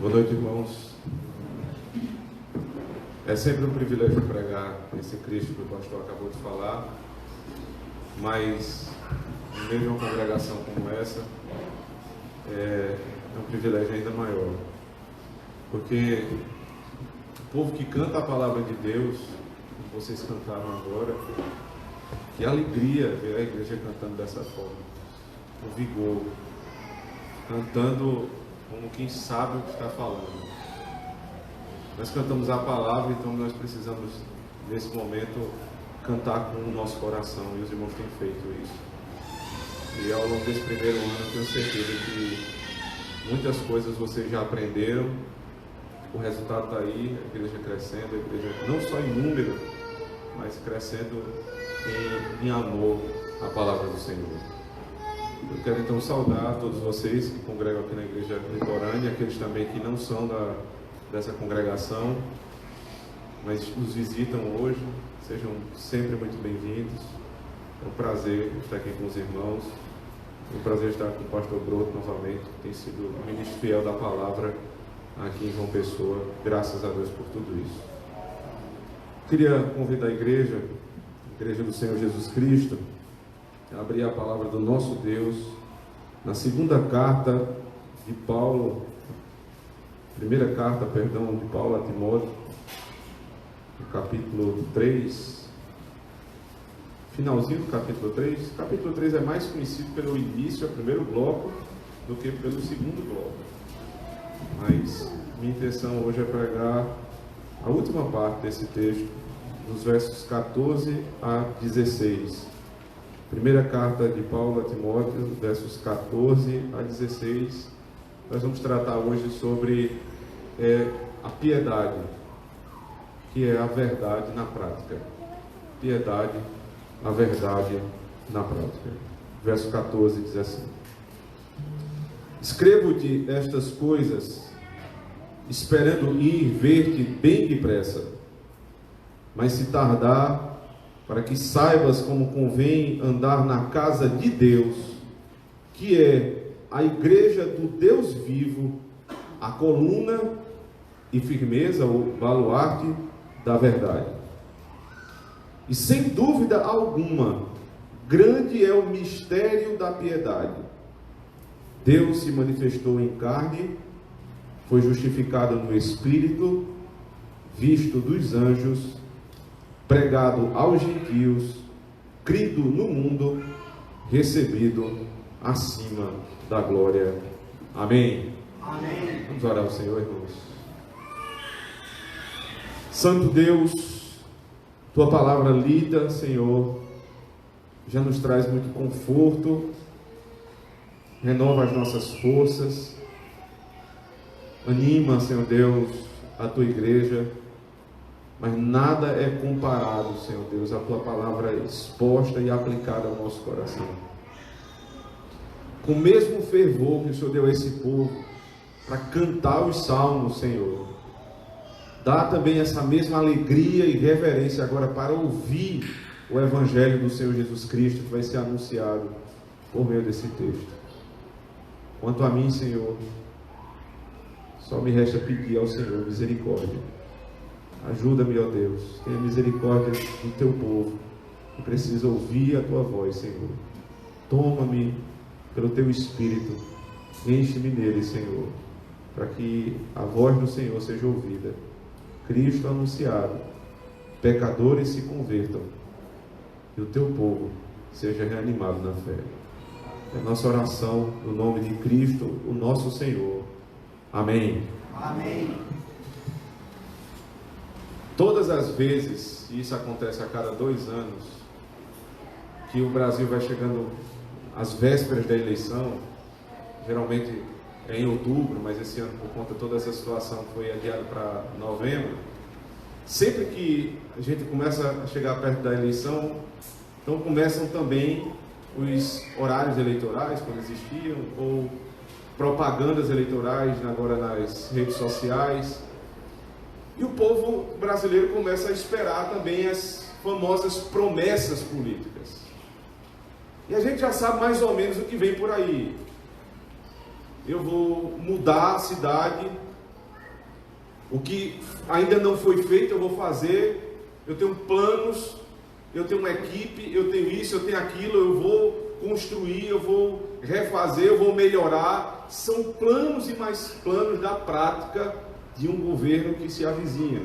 Boa noite, irmãos. É sempre um privilégio pregar esse Cristo que o pastor acabou de falar, mas no meio de uma congregação como essa, é um privilégio ainda maior, porque o povo que canta a palavra de Deus, como vocês cantaram agora, que alegria ver a igreja cantando dessa forma, com vigor, cantando como quem sabe o que está falando. Nós cantamos a palavra, então nós precisamos, nesse momento, cantar com o nosso coração, e os irmãos têm feito isso. E ao longo desse primeiro ano, eu tenho certeza que muitas coisas vocês já aprenderam, o resultado está aí, a igreja crescendo, a igreja não só em número, mas crescendo em amor à palavra do Senhor. Eu quero então saudar todos vocês que congregam aqui na igreja litorânea, aqueles também que não são dessa congregação, mas nos visitam hoje. Sejam sempre muito bem-vindos. É um prazer estar aqui com os irmãos. É um prazer estar com o pastor Broto novamente, que tem sido um ministro fiel da palavra aqui em João Pessoa. Graças a Deus por tudo isso. Queria convidar a igreja do Senhor Jesus Cristo, a abrir a palavra do nosso Deus na segunda carta de Paulo, primeira carta, de Paulo a Timóteo, no capítulo 3, finalzinho do capítulo 3. O capítulo 3 é mais conhecido pelo início, o primeiro bloco, do que pelo segundo bloco. Mas minha intenção hoje é pregar a última parte desse texto, dos versos 14 a 16. Primeira carta de Paulo a Timóteo, versos 14 a 16. Nós vamos tratar hoje sobre a piedade, que é a verdade na prática. Piedade, a verdade na prática. Verso 14 diz assim: Escrevo-te estas coisas, esperando ir ver-te bem depressa. Mas se tardar, para que saibas como convém andar na casa de Deus, que é a igreja do Deus vivo, a coluna e firmeza, o baluarte da verdade. E sem dúvida alguma, grande é o mistério da piedade. Deus se manifestou em carne, foi justificado no Espírito, visto dos anjos, pregado aos gentios, crido no mundo, recebido acima da glória. Amém. Amém. Vamos orar ao Senhor, irmãos. Santo Deus, tua palavra lida, Senhor, já nos traz muito conforto, renova as nossas forças, anima, Senhor Deus, a tua igreja. Mas nada é comparado, Senhor Deus, à tua palavra exposta e aplicada ao nosso coração. Com o mesmo fervor que o Senhor deu a esse povo para cantar os salmos, Senhor, dá também essa mesma alegria e reverência agora para ouvir o Evangelho do Senhor Jesus Cristo, que vai ser anunciado por meio desse texto. Quanto a mim, Senhor, só me resta pedir ao Senhor misericórdia. Ajuda-me, ó Deus, tenha misericórdia do teu povo, que precisa ouvir a tua voz, Senhor. Toma-me pelo teu Espírito, enche-me nele, Senhor, para que a voz do Senhor seja ouvida, Cristo anunciado, pecadores se convertam, e o teu povo seja reanimado na fé. É a nossa oração, no nome de Cristo, o nosso Senhor. Amém. Amém. Todas as vezes, e isso acontece a cada 2 anos, que o Brasil vai chegando às vésperas da eleição, geralmente é em outubro, mas esse ano, por conta de toda essa situação, foi adiado para novembro. Sempre que a gente começa a chegar perto da eleição, então começam também os horários eleitorais, quando existiam, ou propagandas eleitorais agora nas redes sociais. E o povo brasileiro começa a esperar também as famosas promessas políticas. E a gente já sabe mais ou menos o que vem por aí. Eu vou mudar a cidade, O que ainda não foi feito, eu vou fazer. Eu tenho planos, eu tenho uma equipe, eu tenho isso, eu tenho aquilo, eu vou construir, eu vou refazer, eu vou melhorar. São planos e mais planos da prática de um governo que se avizinha.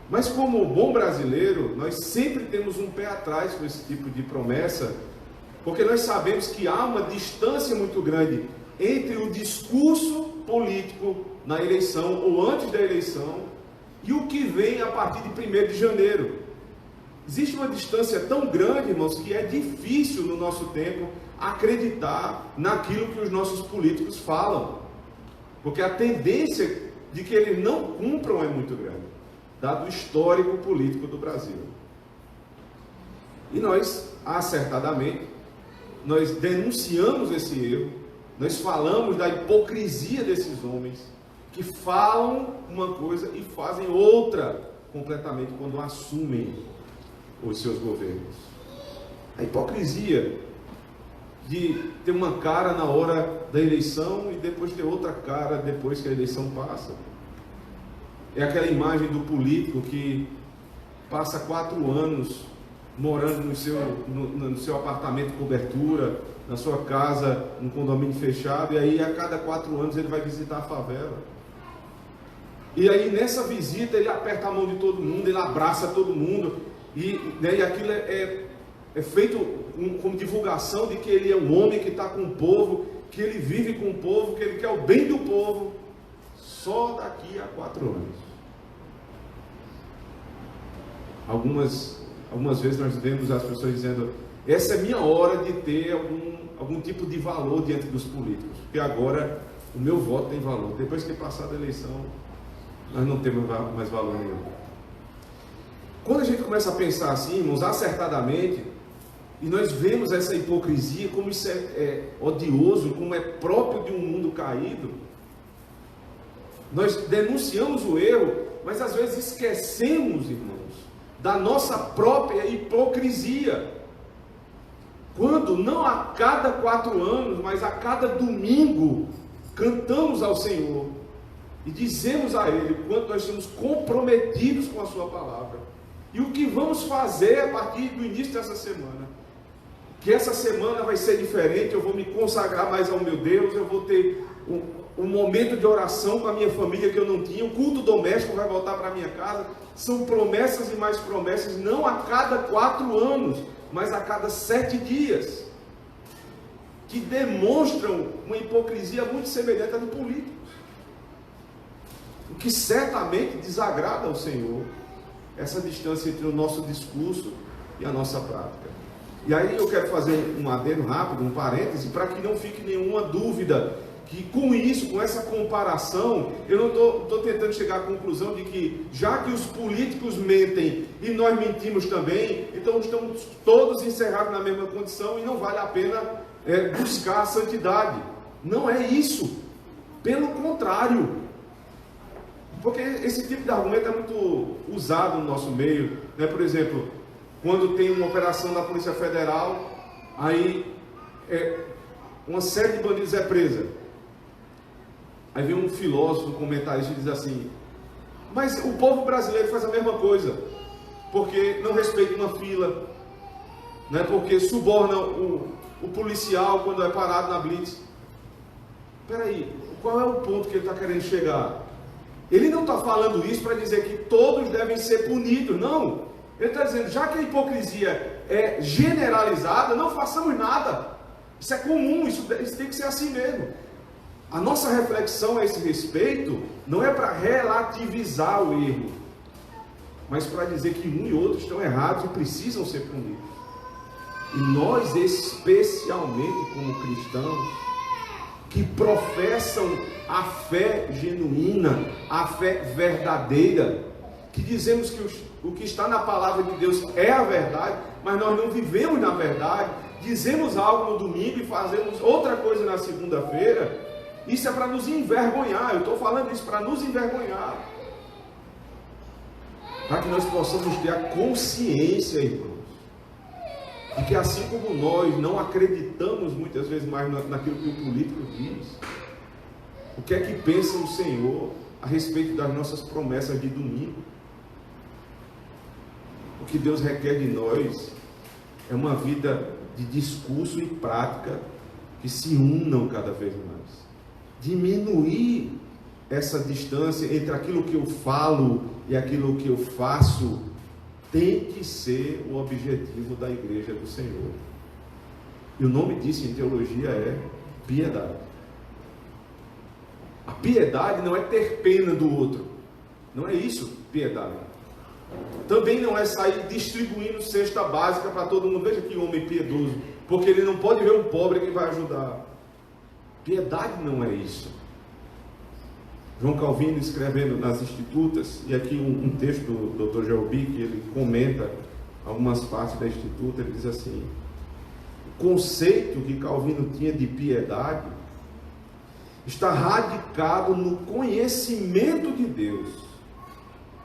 Mas como bom brasileiro, nós sempre temos um pé atrás com esse tipo de promessa, porque nós sabemos que há uma distância muito grande entre o discurso político na eleição ou antes da eleição e o que vem a partir de 1º de janeiro. Existe uma distância tão grande, irmãos, que é difícil no nosso tempo acreditar naquilo que os nossos políticos falam, porque a tendência de que eles não cumpram é muito grande, dado o histórico político do Brasil. E nós, acertadamente, nós denunciamos esse erro, nós falamos da hipocrisia desses homens que falam uma coisa e fazem outra completamente quando assumem os seus governos. A hipocrisia de ter uma cara na hora da eleição e depois ter outra cara depois que a eleição passa. É aquela imagem do político que passa 4 anos morando no seu apartamento de cobertura, na sua casa, num condomínio fechado, e aí a cada 4 anos ele vai visitar a favela. E aí nessa visita ele aperta a mão de todo mundo, ele abraça todo mundo, e aquilo é feito como divulgação de que ele é um homem que está com o povo, que ele vive com o povo, que ele quer o bem do povo, só daqui a 4 anos. Algumas vezes nós vemos as pessoas dizendo: essa é minha hora de ter algum tipo de valor diante dos políticos, porque agora o meu voto tem valor. Depois que passar a eleição, nós não temos mais valor nenhum. Quando a gente começa a pensar assim, irmãos, acertadamente, e nós vemos essa hipocrisia, como isso é odioso, como é próprio de um mundo caído, nós denunciamos o erro, mas às vezes esquecemos, irmãos, da nossa própria hipocrisia. Quando não a cada 4 anos, mas a cada domingo, cantamos ao Senhor e dizemos a Ele o quanto nós estamos comprometidos com a Sua palavra e o que vamos fazer a partir do início dessa semana. Que essa semana vai ser diferente, eu vou me consagrar mais ao meu Deus, eu vou ter um momento de oração com a minha família que eu não tinha, o culto doméstico vai voltar para a minha casa. São promessas e mais promessas, não a cada 4 anos, mas a cada 7 dias, que demonstram uma hipocrisia muito semelhante à do político, o que certamente desagrada ao Senhor, essa distância entre o nosso discurso e a nossa prática. E aí eu quero fazer um adendo rápido, um parêntese, para que não fique nenhuma dúvida, que com isso, com essa comparação, eu não estou tentando chegar à conclusão de que, já que os políticos mentem e nós mentimos também, então estamos todos encerrados na mesma condição e não vale a pena buscar a santidade. Não é isso. Pelo contrário. Porque esse tipo de argumento é muito usado no nosso meio, né? Por exemplo, quando tem uma operação da Polícia Federal, aí uma série de bandidos é presa. Aí vem um filósofo, um comentarista e diz assim: mas o povo brasileiro faz a mesma coisa, porque não respeita uma fila, né? Porque suborna o policial quando é parado na blitz. Espera aí, qual é o ponto que ele está querendo chegar? Ele não está falando isso para dizer que todos devem ser punidos, não. Ele está dizendo, já que a hipocrisia é generalizada, não façamos nada. Isso é comum, isso tem que ser assim mesmo. A nossa reflexão a esse respeito não é para relativizar o erro, mas para dizer que um e outro estão errados e precisam ser punidos. E nós, especialmente como cristãos, que professam a fé genuína, a fé verdadeira, que dizemos que o que está na palavra de Deus é a verdade, mas nós não vivemos na verdade, dizemos algo no domingo e fazemos outra coisa na segunda-feira. Isso é para nos envergonhar. Eu estou falando isso para nos envergonhar, para que nós possamos ter a consciência, irmãos, de que assim como nós não acreditamos muitas vezes mais naquilo que o político diz, o que é que pensa o Senhor? a respeito das nossas promessas de domingo. O que Deus requer de nós é uma vida de discurso e prática que se unam cada vez mais. Diminuir essa distância entre aquilo que eu falo e aquilo que eu faço tem que ser o objetivo da igreja do Senhor. E o nome disso em teologia é piedade. A piedade não é ter pena do outro. Não é isso, piedade. Também não é sair distribuindo cesta básica para todo mundo. Veja que homem piedoso, porque ele não pode ver um pobre que vai ajudar. Piedade não é isso. João Calvino, escrevendo nas Institutas, e aqui um texto do Dr. Gelbi, que ele comenta algumas partes da Instituta, ele diz assim: o conceito que Calvino tinha de piedade está radicado no conhecimento de Deus,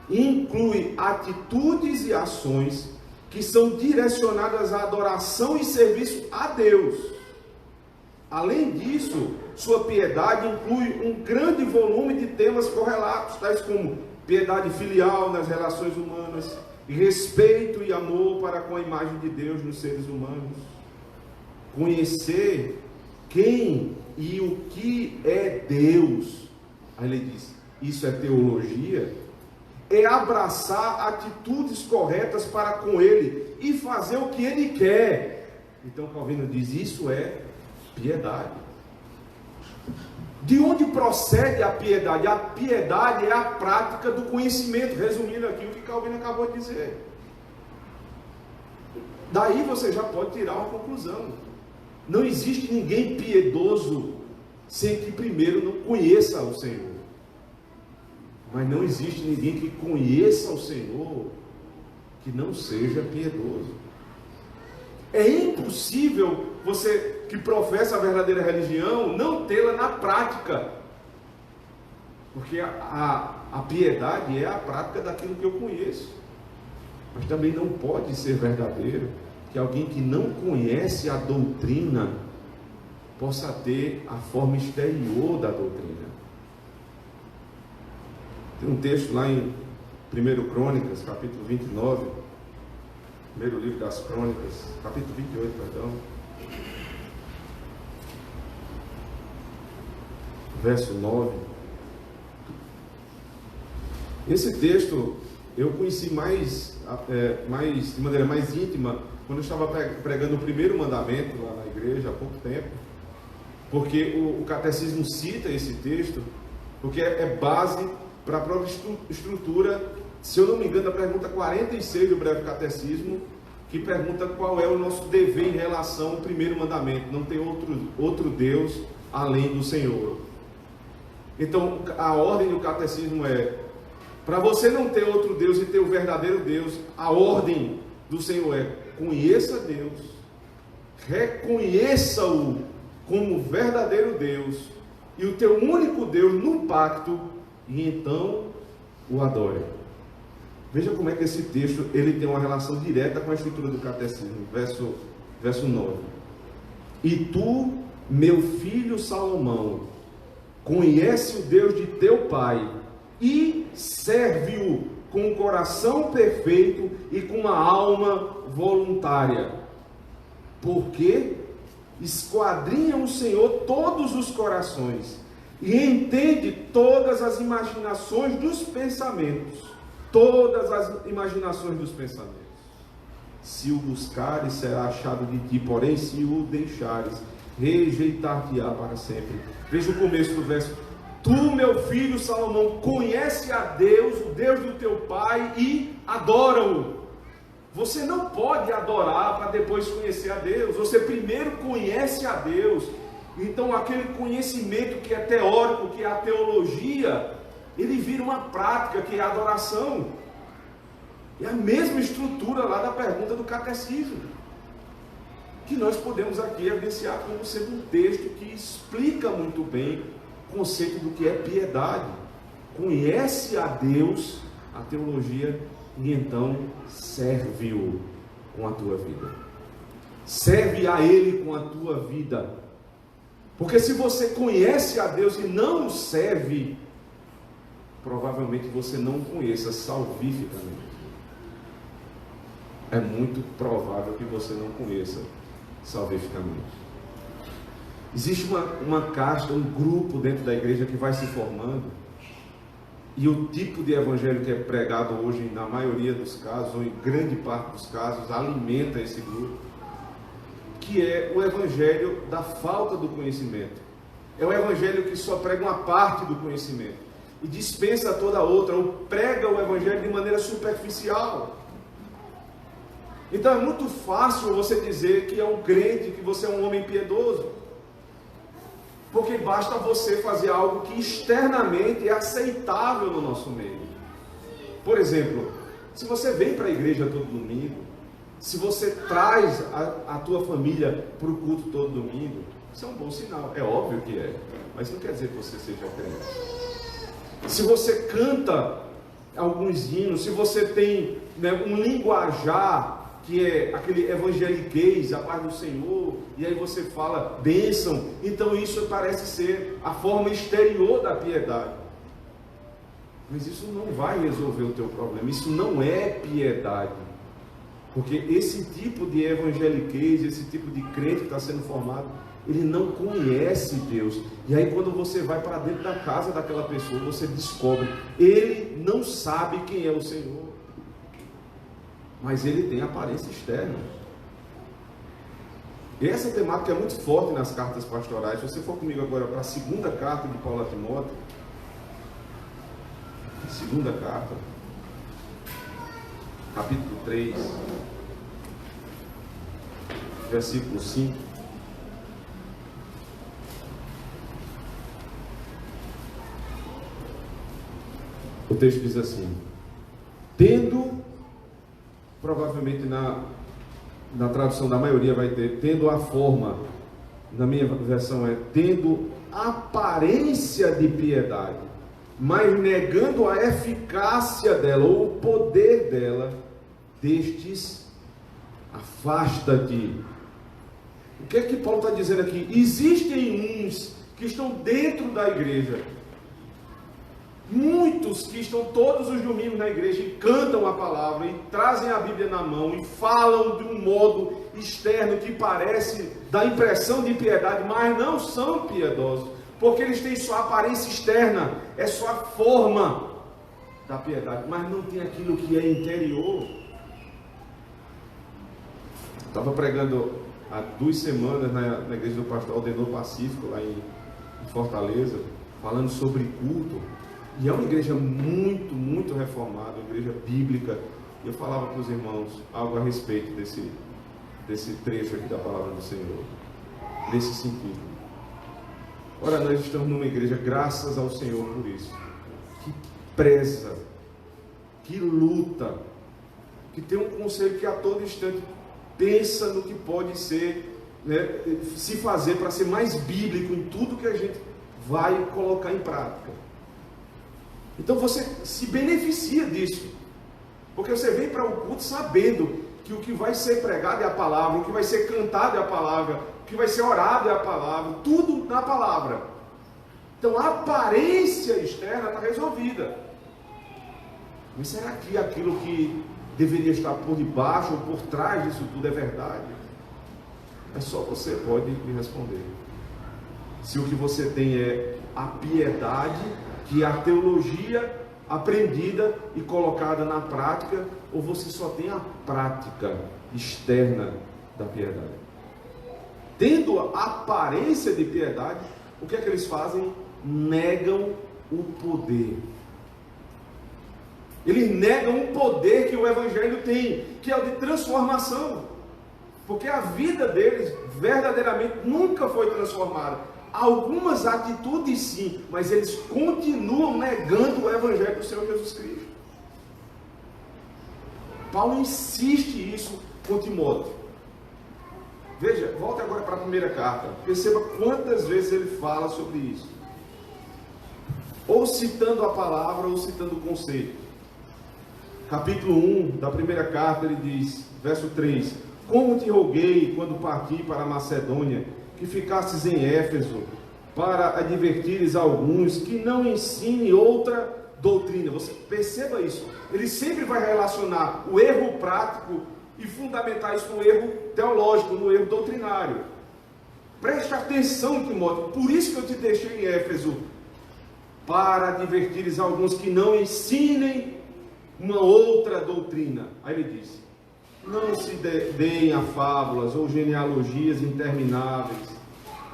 e inclui atitudes e ações que são direcionadas à adoração e serviço a Deus. Além disso, sua piedade inclui um grande volume de temas correlatos, tais como piedade filial nas relações humanas, respeito e amor para com a imagem de Deus nos seres humanos. Conhecer quem e o que é Deus, aí ele diz, isso é teologia, é abraçar atitudes corretas para com Ele e fazer o que Ele quer. Então Calvino diz, isso é piedade. De onde procede a piedade? A piedade é a prática do conhecimento, resumindo aqui o que Calvino acabou de dizer. Daí você já pode tirar uma conclusão. Não existe ninguém piedoso sem que primeiro não conheça o Senhor. Mas não existe ninguém que conheça o Senhor que não seja piedoso. É impossível você que professa a verdadeira religião não tê-la na prática. Porque a piedade é a prática daquilo que eu conheço. Mas também não pode ser verdadeiro que alguém que não conhece a doutrina possa ter a forma exterior da doutrina. Tem um texto lá em 1 Crônicas, capítulo 29, primeiro livro das Crônicas, capítulo 28, perdão, verso 9. Esse texto eu conheci de maneira mais íntima quando eu estava pregando o primeiro mandamento lá na igreja há pouco tempo, porque o catecismo cita esse texto, porque é base para a própria estrutura, se eu não me engano, a pergunta 46 do breve catecismo, que pergunta qual é o nosso dever em relação ao primeiro mandamento, não tem outro Deus além do Senhor. Então, a ordem do catecismo é, para você não ter outro Deus e ter o verdadeiro Deus, a ordem do Senhor é, conheça Deus, reconheça-o como verdadeiro Deus, e o teu único Deus no pacto, e então o adore. Veja como é que esse texto ele tem uma relação direta com a estrutura do catecismo, verso 9. E tu, meu filho Salomão, conhece o Deus de teu pai e serve-o com um coração perfeito e com uma alma voluntária, porque esquadrinha o Senhor todos os corações e entende todas as imaginações dos pensamentos. Todas as imaginações dos pensamentos. Se o buscares, será achado de ti, porém, se o deixares, rejeitar-te-á para sempre. Veja o começo do verso. Tu, meu filho Salomão, conhece a Deus, o Deus do teu pai, e adora-o. Você não pode adorar para depois conhecer a Deus. Você primeiro conhece a Deus. Então aquele conhecimento que é teórico, que é a teologia, ele vira uma prática, que é a adoração. É a mesma estrutura lá da pergunta do catecismo, que nós podemos aqui evidenciar como sendo um texto que explica muito bem o conceito do que é piedade. Conhece a Deus, a teologia, e então serve-o com a tua vida. Serve a Ele com a tua vida. Porque se você conhece a Deus e não o serve, provavelmente você não conheça salvificamente. É muito provável que você não conheça salvificamente. Existe uma casta, um grupo dentro da igreja que vai se formando, e o tipo de evangelho que é pregado hoje, na maioria dos casos, ou em grande parte dos casos, alimenta esse grupo, que é o evangelho da falta do conhecimento. É o evangelho que só prega uma parte do conhecimento e dispensa toda a outra, ou prega o evangelho de maneira superficial. Então é muito fácil você dizer que é um crente, que você é um homem piedoso, porque basta você fazer algo que externamente é aceitável no nosso meio. Por exemplo, se você vem para a igreja todo domingo, se você traz a tua família para o culto todo domingo, isso é um bom sinal. É óbvio que é, mas não quer dizer que você seja crente. Se você canta alguns hinos, se você tem, né, um linguajar que é aquele evangeliquez, a paz do Senhor, e aí você fala bênção, então isso parece ser a forma exterior da piedade. Mas isso não vai resolver o teu problema, isso não é piedade. Porque esse tipo de evangeliquez, esse tipo de crente que está sendo formado, ele não conhece Deus. E aí quando você vai para dentro da casa daquela pessoa, você descobre, ele não sabe quem é o Senhor, mas ele tem aparência externa. E essa temática é muito forte nas cartas pastorais. Se você for comigo agora para a segunda carta de Paulo a Timóteo, segunda carta, capítulo 3, versículo 5. O texto diz assim: tendo, provavelmente na tradução da maioria vai ter, tendo a forma, na minha versão é, tendo aparência de piedade, mas negando a eficácia dela, ou o poder dela, destes afasta-te. O que é que Paulo está dizendo aqui? Existem uns que estão dentro da igreja, muitos que estão todos os domingos na igreja e cantam a palavra e trazem a Bíblia na mão e falam de um modo externo que parece dar impressão de piedade, mas não são piedosos, porque eles têm só a aparência externa, é só a forma da piedade, mas não tem aquilo que é interior. Estava pregando há 2 semanas na igreja do pastor Aldenor Pacífico, lá em Fortaleza, falando sobre culto. E é uma igreja muito, muito reformada, uma igreja bíblica. E eu falava para os irmãos algo a respeito desse trecho aqui da palavra do Senhor, nesse sentido. Ora, nós estamos numa igreja, graças ao Senhor por isso, que preza, que luta, que tem um conselho que a todo instante pensa no que pode ser, né, se fazer para ser mais bíblico em tudo que a gente vai colocar em prática. Então você se beneficia disso, porque você vem para o culto sabendo que o que vai ser pregado é a palavra, o que vai ser cantado é a palavra, o que vai ser orado é a palavra, tudo na palavra. Então a aparência externa está resolvida. Mas será que aquilo que deveria estar por debaixo ou por trás disso tudo é verdade? É só você pode me responder. Se o que você tem é a piedade, que é a teologia aprendida e colocada na prática, ou você só tem a prática externa da piedade? Tendo a aparência de piedade, o que é que eles fazem? Negam o poder. Eles negam o poder que o Evangelho tem, que é o de transformação, porque a vida deles verdadeiramente nunca foi transformada. Algumas atitudes sim, mas eles continuam negando o Evangelho do Senhor Jesus Cristo. Paulo insiste isso com Timóteo. Veja, volta agora para a primeira carta. Perceba quantas vezes ele fala sobre isso. Ou citando a palavra, ou citando o conceito. Capítulo 1 da primeira carta, ele diz, verso 3: como te roguei quando parti para a Macedônia, que ficasses em Éfeso, para advertires alguns que não ensine outra doutrina. Você perceba isso. Ele sempre vai relacionar o erro prático e fundamentar isso no erro teológico, no erro doutrinário. Preste atenção, Timóteo. Por isso que eu te deixei em Éfeso, para advertires alguns que não ensinem uma outra doutrina. Aí ele disse: não se deem a fábulas ou genealogias intermináveis,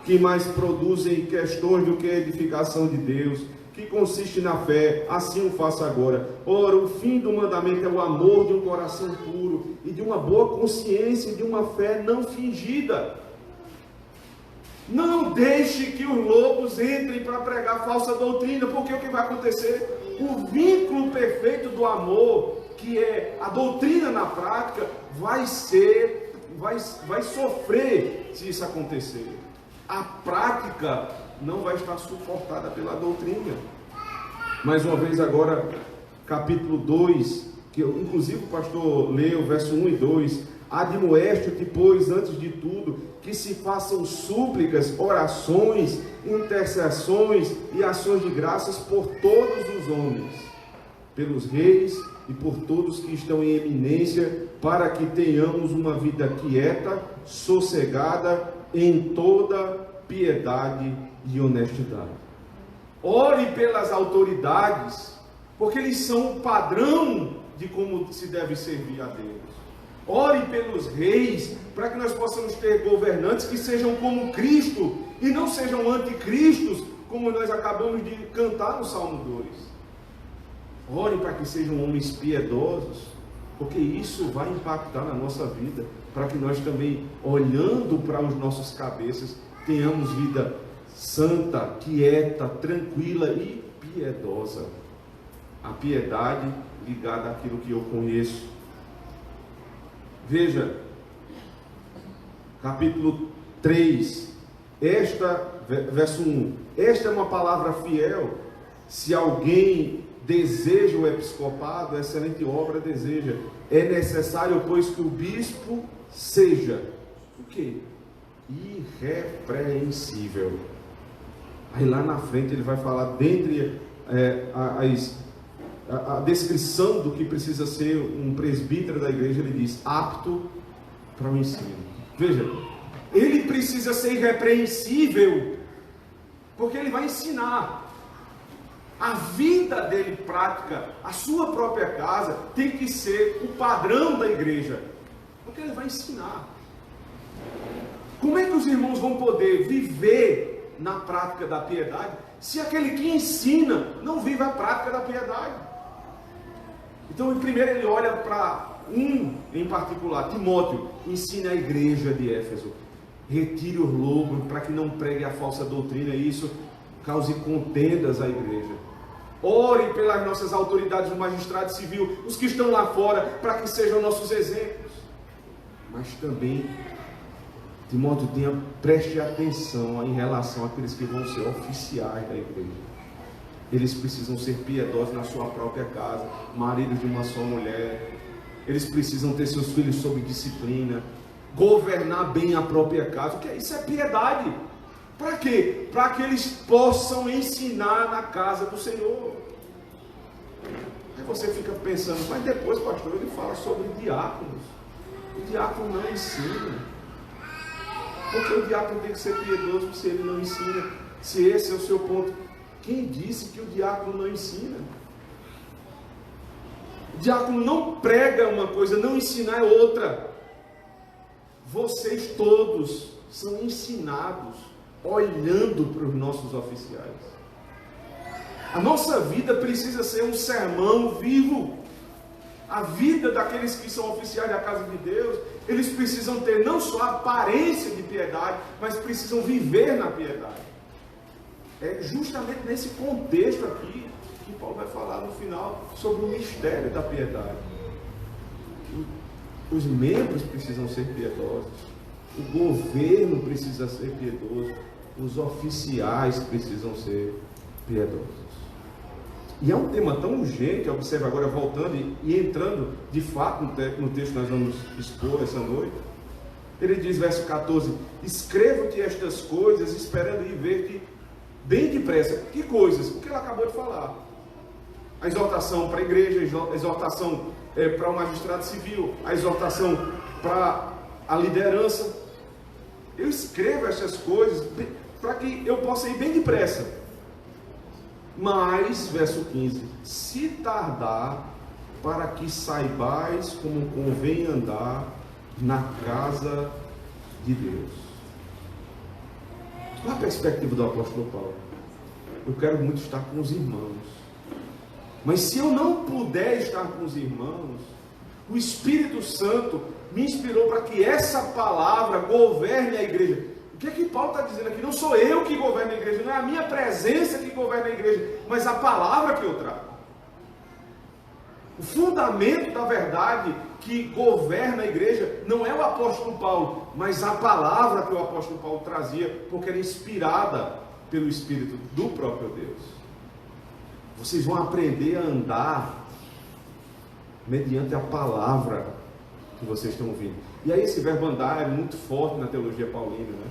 que mais produzem questões do que a edificação de Deus, que consiste na fé. Assim o faça agora. Ora, o fim do mandamento é o amor de um coração puro e de uma boa consciência e de uma fé não fingida. Não deixe que os lobos entrem para pregar falsa doutrina, porque o que vai acontecer? O vínculo perfeito do amor, que é a doutrina na prática, vai sofrer se isso acontecer. A prática não vai estar suportada pela doutrina. Mais uma vez agora, capítulo 2, que inclusive o pastor leu, verso 1 e 2, admoeste-te, pois, antes de tudo, que se façam súplicas, orações, intercessões e ações de graças por todos os homens, pelos reis e por todos que estão em eminência, para que tenhamos uma vida quieta, sossegada, em toda piedade e honestidade. Ore pelas autoridades, porque eles são o padrão de como se deve servir a Deus. Ore pelos reis, para que nós possamos ter governantes que sejam como Cristo, e não sejam anticristos, como nós acabamos de cantar no Salmo 2. Ore para que sejam homens piedosos, porque isso vai impactar na nossa vida, para que nós também, olhando para os nossos cabeças, tenhamos vida santa, quieta, tranquila e piedosa. A piedade ligada àquilo que eu conheço. Veja, capítulo 3, verso 1. Esta é uma palavra fiel. Se alguém deseja o episcopado, excelente obra deseja. É necessário, pois, que o bispo seja o quê? Irrepreensível. Aí lá na frente ele vai falar, dentre a descrição do que precisa ser um presbítero da igreja, ele diz, apto para o ensino. Veja, ele precisa ser irrepreensível, porque ele vai ensinar. A vida dele prática, a sua própria casa, tem que ser o padrão da igreja, porque ele vai ensinar. Como é que os irmãos vão poder viver na prática da piedade, se aquele que ensina não vive a prática da piedade? Então, primeiro ele olha para um em particular, Timóteo, ensina a igreja de Éfeso, retire os lobos para que não pregue a falsa doutrina, e isso cause contendas à igreja. Ore pelas nossas autoridades, o magistrado civil, os que estão lá fora, para que sejam nossos exemplos. Mas também, Timóteo, preste atenção em relação àqueles que vão ser oficiais da igreja. Eles precisam ser piedosos na sua própria casa, maridos de uma só mulher. Eles precisam ter seus filhos sob disciplina, governar bem a própria casa. Isso é piedade. Para quê? Para que eles possam ensinar na casa do Senhor. Aí você fica pensando, mas depois, pastor, ele fala sobre diáconos. O diácono não ensina. Porque o diácono tem que ser piedoso se ele não ensina. Se esse é o seu ponto. Quem disse que o diácono não ensina? O diácono não prega uma coisa, não ensinar é outra. Vocês todos são ensinados olhando para os nossos oficiais. A nossa vida precisa ser um sermão vivo. A vida daqueles que são oficiais da casa de Deus, eles precisam ter não só a aparência de piedade, mas precisam viver na piedade. É justamente nesse contexto aqui que Paulo vai falar no final sobre o mistério da piedade. Os membros precisam ser piedosos, o governo precisa ser piedoso, os oficiais precisam ser piedosos. E é um tema tão urgente, observe agora, voltando e entrando de fato no texto que nós vamos expor essa noite. Ele diz, verso 14: escrevo-te estas coisas, esperando ir ver-te bem depressa. Que coisas? O que ele acabou de falar. A exortação para a igreja, a exortação para o magistrado civil, a exortação para a liderança. Eu escrevo essas coisas para que eu possa ir bem depressa. Mas, verso 15, se tardar, para que saibais como convém andar na casa de Deus. Qual a perspectiva do apóstolo Paulo? Eu quero muito estar com os irmãos. Mas se eu não puder estar com os irmãos, o Espírito Santo me inspirou para que essa palavra governe a igreja. O que é que Paulo está dizendo aqui? Não sou eu que governo a igreja, não é a minha presença que governa a igreja, mas a palavra que eu trago. O fundamento da verdade que governa a igreja não é o apóstolo Paulo, mas a palavra que o apóstolo Paulo trazia, porque era inspirada pelo Espírito do próprio Deus. Vocês vão aprender a andar mediante a palavra que vocês estão ouvindo. E aí esse verbo andar é muito forte na teologia paulina, né?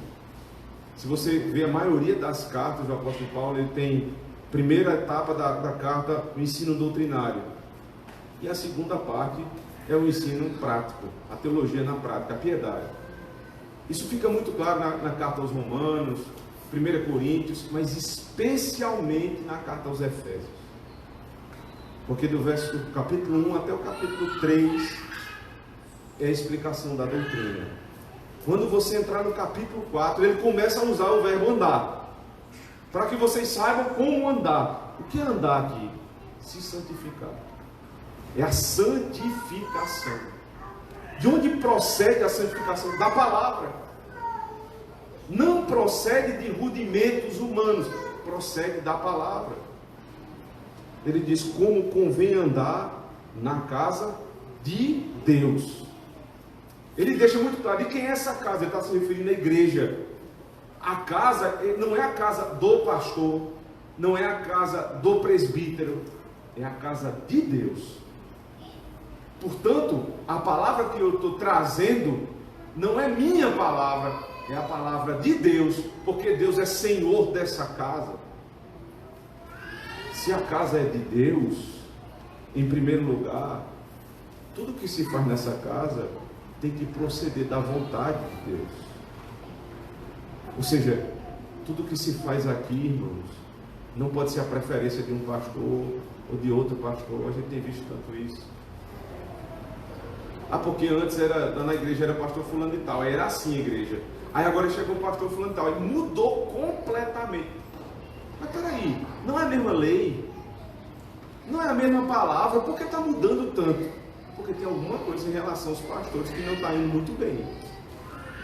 Se você vê a maioria das cartas do apóstolo Paulo, ele tem primeira etapa da carta, o ensino doutrinário. E a segunda parte é o ensino prático, a teologia na prática, a piedade. Isso fica muito claro na carta aos Romanos, 1 Coríntios, mas especialmente na carta aos Efésios. Porque do capítulo 1 até o capítulo 3 é a explicação da doutrina. Quando você entrar no capítulo 4, ele começa a usar o verbo andar, para que vocês saibam como andar. O que é andar aqui? Se santificar. É a santificação. De onde procede a santificação? Da palavra. Não procede de rudimentos humanos, procede da palavra. Ele diz como convém andar na casa de Deus. Ele deixa muito claro, de quem é essa casa? Ele está se referindo à igreja. A casa não é a casa do pastor, não é a casa do presbítero, é a casa de Deus. Portanto, a palavra que eu estou trazendo não é minha palavra, é a palavra de Deus, porque Deus é Senhor dessa casa. Se a casa é de Deus, em primeiro lugar, tudo que se faz nessa casa tem que proceder da vontade de Deus. Ou seja, tudo que se faz aqui, irmãos, não pode ser a preferência de um pastor ou de outro pastor. A gente tem visto tanto isso. Porque antes na igreja era pastor fulano e tal, aí era assim a igreja. Aí agora chegou o pastor fulano e tal, aí mudou completamente. Mas peraí, não é a mesma lei, não é a mesma palavra, por que está mudando tanto? Porque tem alguma coisa em relação aos pastores que não está indo muito bem.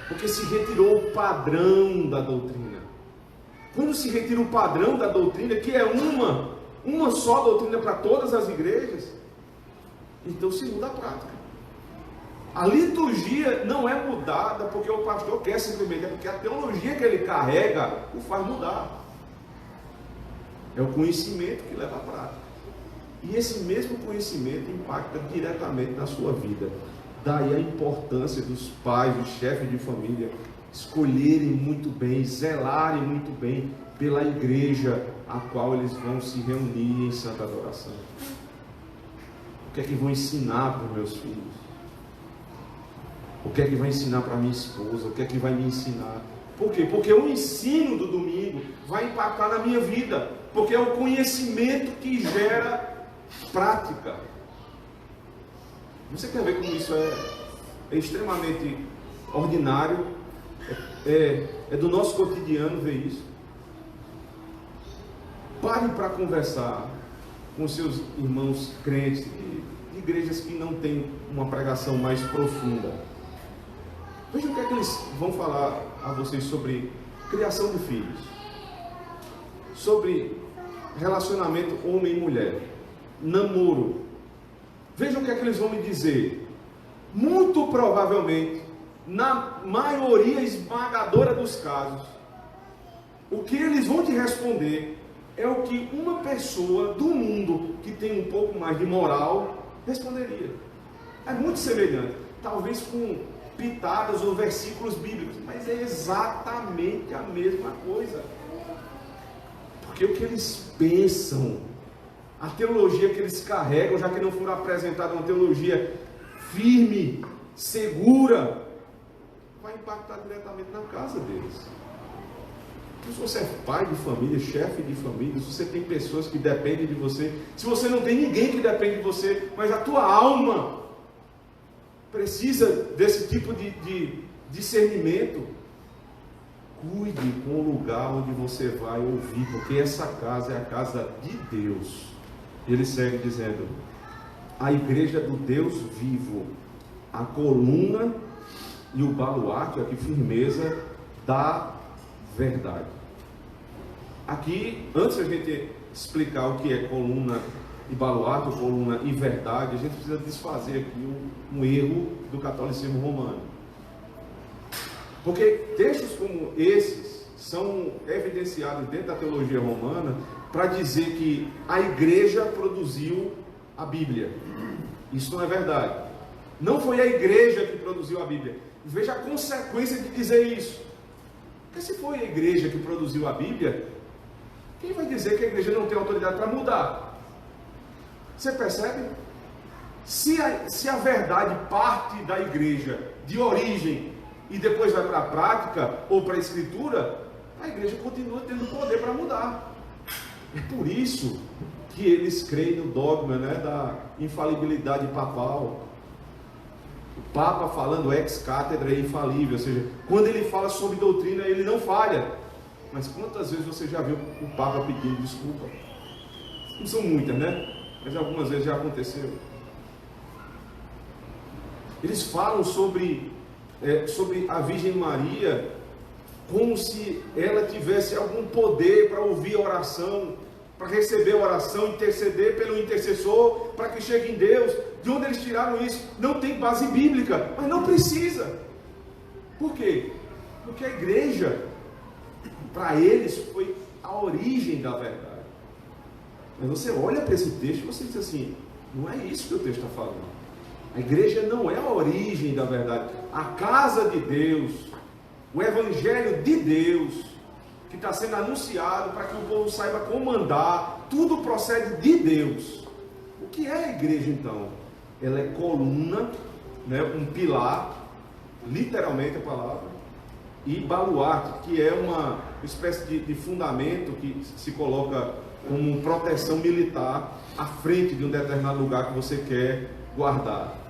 Porque se retirou o padrão da doutrina. Quando se retira o padrão da doutrina, que é uma só doutrina para todas as igrejas, então se muda a prática. A liturgia não é mudada porque o pastor quer simplesmente, é porque a teologia que ele carrega o faz mudar. É o conhecimento que leva à prática. E esse mesmo conhecimento impacta diretamente na sua vida. Daí a importância dos pais, dos chefes de família, escolherem muito bem, zelarem muito bem pela igreja a qual eles vão se reunir em santa adoração. O que é que vão ensinar para os meus filhos? O que é que vai ensinar para minha esposa? O que é que vai me ensinar? Por quê? Porque o ensino do domingo vai impactar na minha vida. Porque é o conhecimento que gera prática. Você quer ver como isso é extremamente ordinário? É do nosso cotidiano ver isso. Pare para conversar com seus irmãos crentes de igrejas que não têm uma pregação mais profunda. Veja o que é que eles vão falar a vocês sobre criação de filhos, sobre relacionamento homem e mulher, namoro. Veja o que é que eles vão me dizer. Muito provavelmente, na maioria esmagadora dos casos, o que eles vão te responder é o que uma pessoa do mundo que tem um pouco mais de moral responderia. É muito semelhante, talvez com pitadas ou versículos bíblicos, mas é exatamente a mesma coisa. Porque o que eles pensam, a teologia que eles carregam, já que não foram apresentados uma teologia firme, segura, vai impactar diretamente na casa deles. Se você é pai de família, chefe de família, se você tem pessoas que dependem de você, se você não tem ninguém que depende de você, mas a tua alma precisa desse tipo de discernimento, cuide com o lugar onde você vai ouvir, porque essa casa é a casa de Deus. Ele segue dizendo: a igreja do Deus vivo, a coluna e o baluarte, aqui firmeza da verdade. Aqui, antes de a gente explicar o que é coluna e baluarte, ou coluna e verdade, a gente precisa desfazer aqui um erro do catolicismo romano. Porque textos como esses são evidenciados dentro da teologia romana para dizer que a igreja produziu a Bíblia. Isso não é verdade. Não foi a igreja que produziu a Bíblia. Veja a consequência de dizer isso. Porque se foi a igreja que produziu a Bíblia, quem vai dizer que a igreja não tem autoridade para mudar? Você percebe? Se a verdade parte da igreja de origem e depois vai para a prática ou para a escritura, a igreja continua tendo poder para mudar. É por isso que eles creem no dogma, né, da infalibilidade papal. O Papa falando ex cátedra é infalível, ou seja, quando ele fala sobre doutrina, ele não falha. Mas quantas vezes você já viu o Papa pedindo desculpa? Não são muitas, né? Mas algumas vezes já aconteceu. Eles falam sobre a Virgem Maria como se ela tivesse algum poder para ouvir a oração, para receber a oração, interceder pelo intercessor, para que chegue em Deus. De onde eles tiraram isso? Não tem base bíblica, mas não precisa. Por quê? Porque a igreja, para eles, foi a origem da verdade. Mas você olha para esse texto e você diz assim: não é isso que o texto está falando. A igreja não é a origem da verdade. A casa de Deus, o evangelho de Deus, que está sendo anunciado para que o povo saiba comandar, tudo procede de Deus. O que é a igreja então? Ela é coluna, né, um pilar, literalmente a palavra, e baluarte, que é uma espécie de fundamento que se coloca como proteção militar à frente de um determinado lugar que você quer guardar.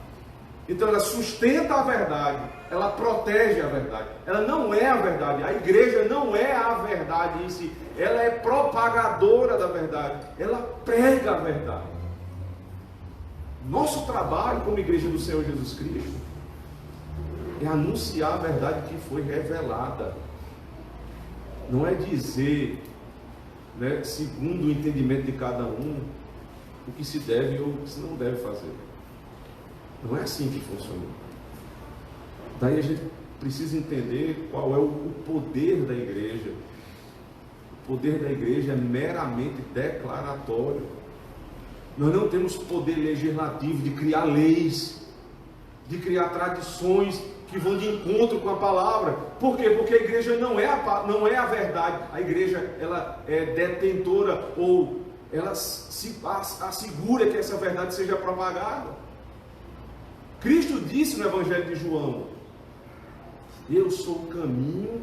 Então ela sustenta a verdade, ela protege a verdade. Ela não é a verdade. A igreja não é a verdade em si. Ela é propagadora da verdade. Ela prega a verdade. Nosso trabalho como igreja do Senhor Jesus Cristo é anunciar a verdade que foi revelada. Não é dizer, né, segundo o entendimento de cada um, o que se deve ou o que se não deve fazer. Não é assim que funciona. Daí a gente precisa entender qual é o poder da igreja. O poder da igreja é meramente declaratório. Nós não temos poder legislativo de criar leis, de criar tradições que vão de encontro com a palavra. Por quê? Porque a igreja não é a verdade. A igreja, ela é detentora, ou ela assegura que essa verdade seja propagada. Cristo disse no Evangelho de João: eu sou o caminho,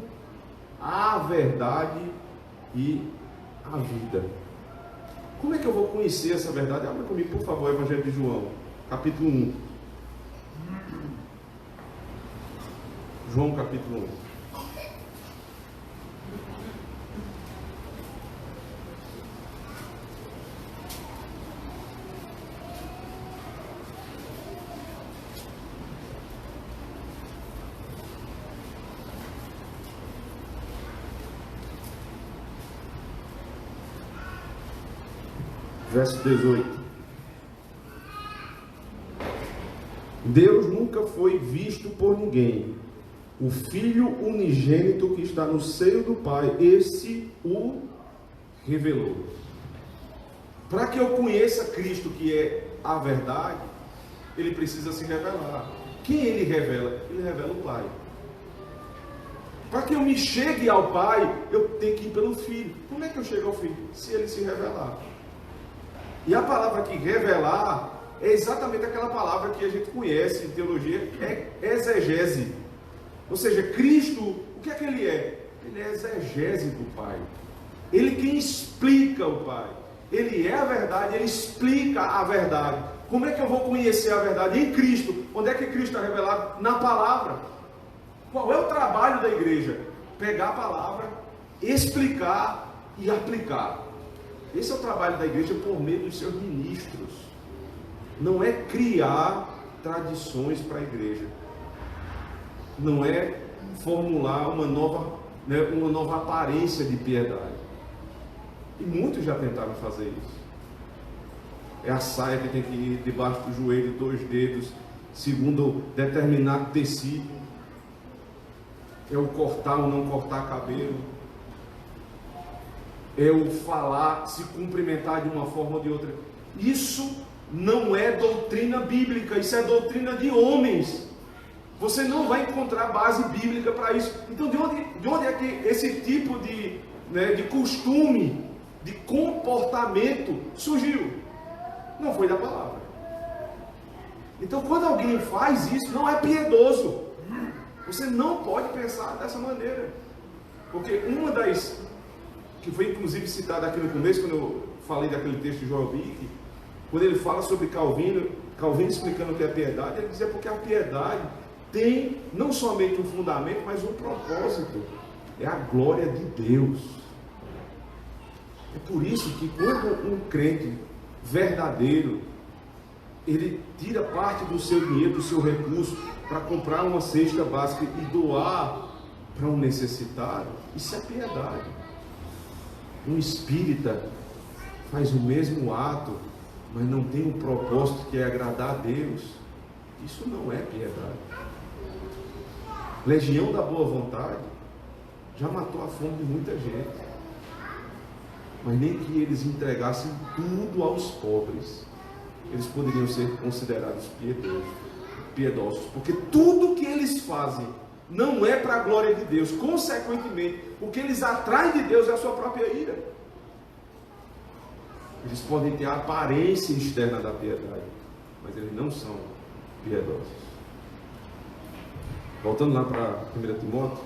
a verdade e a vida. Como é que eu vou conhecer essa verdade? Abra comigo, por favor, o Evangelho de João, capítulo 1. João, capítulo 1. Verso 18. Deus nunca foi visto por ninguém. O Filho unigênito que está no seio do Pai, esse o revelou. Para que eu conheça Cristo, que é a verdade, ele precisa se revelar. Quem ele revela? Ele revela o Pai. Para que eu me chegue ao Pai, eu tenho que ir pelo Filho. Como é que eu chego ao Filho? Se ele se revelar. E a palavra aqui, revelar, é exatamente aquela palavra que a gente conhece em teologia, é exegese. Ou seja, Cristo, o que é que Ele é? Ele é exegese do Pai. Ele quem explica o Pai. Ele é a verdade, Ele explica a verdade. Como é que eu vou conhecer a verdade? Em Cristo. Onde é que Cristo está revelado? Na palavra. Qual é o trabalho da igreja? Pegar a palavra, explicar e aplicar. Esse é o trabalho da igreja por meio dos seus ministros. Não é criar tradições para a igreja. Não é formular uma nova aparência de piedade. E muitos já tentaram fazer isso. É a saia que tem que ir debaixo do joelho, 2 dedos, segundo determinado tecido. É o cortar ou não cortar cabelo. É o falar, se cumprimentar de uma forma ou de outra. Isso não é doutrina bíblica, isso é doutrina de homens. Você não vai encontrar base bíblica para isso. Então, de onde é que esse tipo de costume, de comportamento surgiu? Não foi da palavra. Então, quando alguém faz isso, não é piedoso. Você não pode pensar dessa maneira. Porque uma das, que foi inclusive citada aqui no começo, quando eu falei daquele texto de Joel Bick, quando ele fala sobre Calvino explicando o que é piedade, ele dizia porque a piedade tem não somente um fundamento, mas um propósito. É a glória de Deus. É por isso que quando um crente verdadeiro, ele tira parte do seu dinheiro, do seu recurso, para comprar uma cesta básica e doar para um necessitado, isso é piedade. Um espírita faz o mesmo ato, mas não tem um propósito que é agradar a Deus. Isso não é piedade. Legião da Boa Vontade já matou a fome de muita gente, mas nem que eles entregassem tudo aos pobres, eles poderiam ser considerados piedosos, porque tudo que eles fazem não é para a glória de Deus. Consequentemente, o que eles atraem de Deus é a sua própria ira. Eles podem ter a aparência externa da piedade, mas eles não são piedosos. Voltando lá para 1 Timóteo,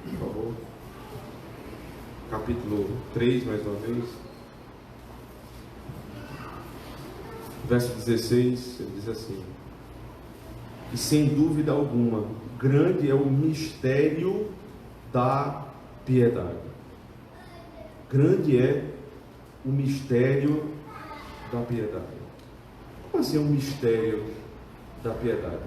por favor. Capítulo 3, mais uma vez. Verso 16, ele diz assim: e sem dúvida alguma, grande é o mistério da piedade. Grande é o mistério da piedade. Como assim um mistério da piedade?